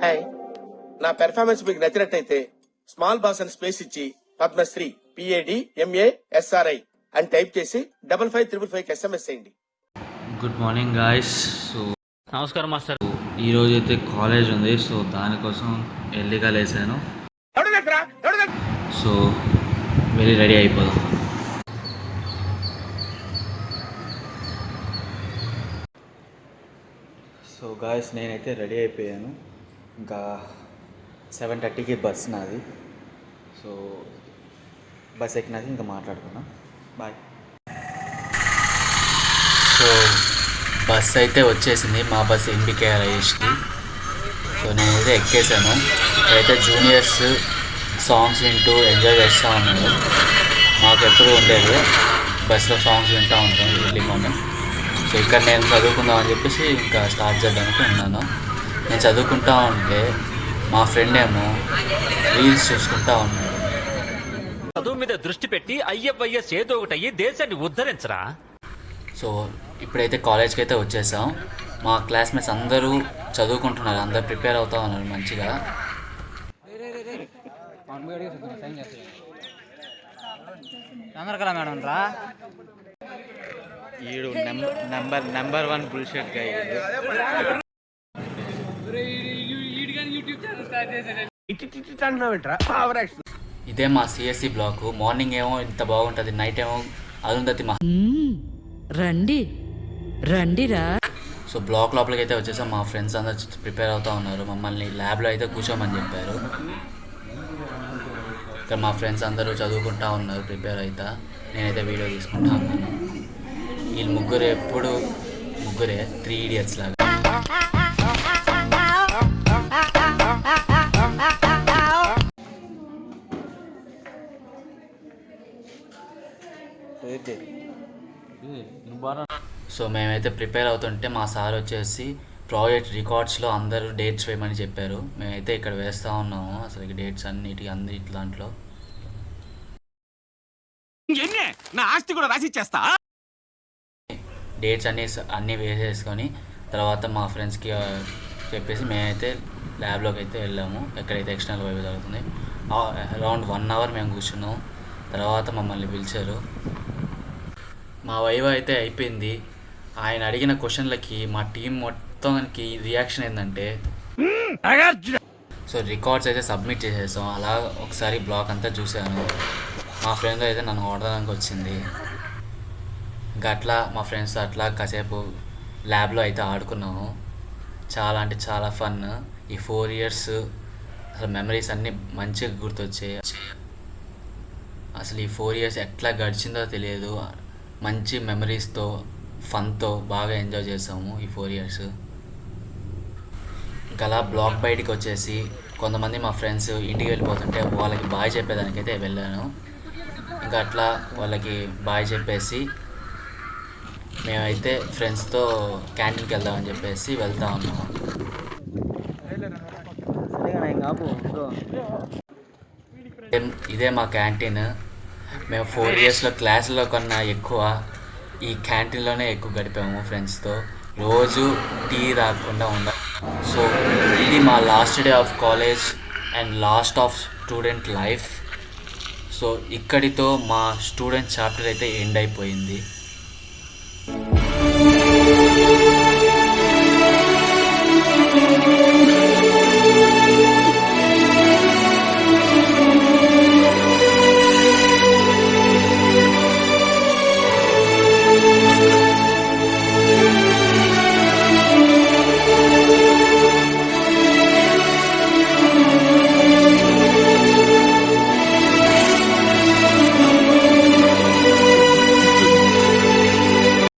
Hi, నా performance మీకు నచ్చినట్టయితే స్మాల్ బాస్ అని స్పేస్ ఇచ్చి పద్మశ్రీ PADMASRI అని టైప్ చేసి 5555 SMS చేయండి. Good morning guys. సో నమస్కారం మాస్టర్. ఈరోజు అయితే కాలేజ్ ఉంది, సో దానికోసం ఎర్లీగా లేసాను. సో వెళ్ళి రెడీ అయిపోదాం. సో గాయస్ నేనైతే రెడీ అయిపోయాను. ఇంకా 7:30కి బస్ నాది. సో బస్ ఎక్కినాక ఇంకా మాట్లాడుకున్నాం. బాయ్. సో బస్ అయితే వచ్చేసింది, మా బస్ MBKRISకి. సో నేనైతే ఎక్కేసాను. ఇక్కడైతే జూనియర్స్ సాంగ్స్ వింటూ ఎంజాయ్ చేస్తూ ఉన్నాను. మాకు ఎప్పుడు ఉండేది బస్లో సాంగ్స్ వింటూ ఉంటాం ఎర్లీ మార్నింగ్. సో ఇక్కడ నేను చదువుకుందామని చెప్పేసి ఇంకా స్టార్ట్ చేయడానికి ఉన్నాను. నేను చదువుకుంటా ఉంటే మా ఫ్రెండ్ ఏమో రీల్స్ చూసుకుంటా ఉన్నాడు. చదువు మీద దృష్టి పెట్టి అయ్యయ్య చేదో ఒకటి అయ్యి దేశాన్ని ఉద్ధరించరా. సో ఇప్పుడైతే కాలేజ్కి అయితే వచ్చేసాం. మా క్లాస్మేట్స్ అందరూ చదువుకుంటున్నారు, అందరు ప్రిపేర్ అవుతా ఉన్నారు మంచిగా. ఈడు నెంబర్ 1 బుల్షిట్ గై. ఇదే మా CSE బ్లాక్. మార్నింగ్ ఏమో ఇంత బాగుంటుంది, నైట్ ఏమో అరుంధతి రండి రండిరా. సో బ్లాక్ లోపలికి అయితే వచ్చేసాం. మా ఫ్రెండ్స్ అందరు ప్రిపేర్ అవుతూ ఉన్నారు. మమ్మల్ని ల్యాబ్లో అయితే కూర్చోమని చెప్పారు. ఇక్కడ మా ఫ్రెండ్స్ అందరూ చదువుకుంటా ఉన్నారు ప్రిపేర్ అవుతా. నేనైతే వీడియో తీసుకుంటా ఉన్నాను. వీళ్ళు ముగ్గురు ఎప్పుడు ముగ్గురే 3 idiots లాగా. సో మేమైతే ప్రిపేర్ అవుతుంటే మా సార్ వచ్చేసి ప్రాజెక్ట్ రికార్డ్స్లో అందరూ డేట్స్ వేయమని చెప్పారు. మేమైతే ఇక్కడ వేస్తూ ఉన్నాము అసలు డేట్స్ అన్నిటి దాంట్లో. నా ఆస్తి కూడా రాసిచ్చేస్తా. డేట్స్ అన్నీ వేసేసుకొని తర్వాత మా ఫ్రెండ్స్కి చెప్పేసి మేమైతే ల్యాబ్లోకి అయితే వెళ్ళాము. ఎక్కడైతే ఎక్స్టర్నల్ వైవ్ జరుగుతుంది. అరౌండ్ 1 hour మేము కూర్చున్నాం. తర్వాత మమ్మల్ని పిలిచారు. మా వైవ్ అయితే అయిపోయింది. ఆయన అడిగిన క్వశ్చన్లకి మా టీం మొత్తానికి రియాక్షన్ ఏంటంటే సో రికార్డ్స్ అయితే సబ్మిట్ చేసేసాం. అలా ఒకసారి బ్లాక్ అంతా చూశాను. మా ఫ్రెండ్ అయితే నన్ను కొడడానికి వచ్చింది. ఇంకా అట్లా మా ఫ్రెండ్స్ అట్లా కాసేపు ల్యాబ్లో అయితే ఆడుకున్నాము. చాలా అంటే చాలా ఫన్. ఈ 4 years అసలు మెమరీస్ అన్నీ మంచిగా గుర్తొచ్చాయి. అసలు ఈ 4 years ఎట్లా గడిచిందో తెలియదు. మంచి మెమరీస్తో ఫన్తో బాగా ఎంజాయ్ చేసాము ఈ 4 years. ఇంకా అలా బ్లాక్ బయటికి వచ్చేసి కొంతమంది మా ఫ్రెండ్స్ ఇంటికి వెళ్ళిపోతుంటే వాళ్ళకి బాయ్ చెప్పేదానికైతే వెళ్ళాను. ఇంకా అట్లా వాళ్ళకి బాయ్ చెప్పేసి మేమైతే ఫ్రెండ్స్తో క్యాంటీన్కి వెళ్దామని చెప్పేసి వెళ్తా ఉన్నాము. ఇదే మా క్యాంటీన్. మేము 4 yearsలో క్లాసులో కన్నా ఎక్కువ ఈ క్యాంటీన్లోనే ఎక్కువ గడిపాము ఫ్రెండ్స్తో. రోజు టీ రాకుండా ఉండాలి. సో ఇది మా last day of college and last of student life. So ఇక్కడితో మా స్టూడెంట్ చాప్టర్ అయితే ఎండ్ అయిపోయింది.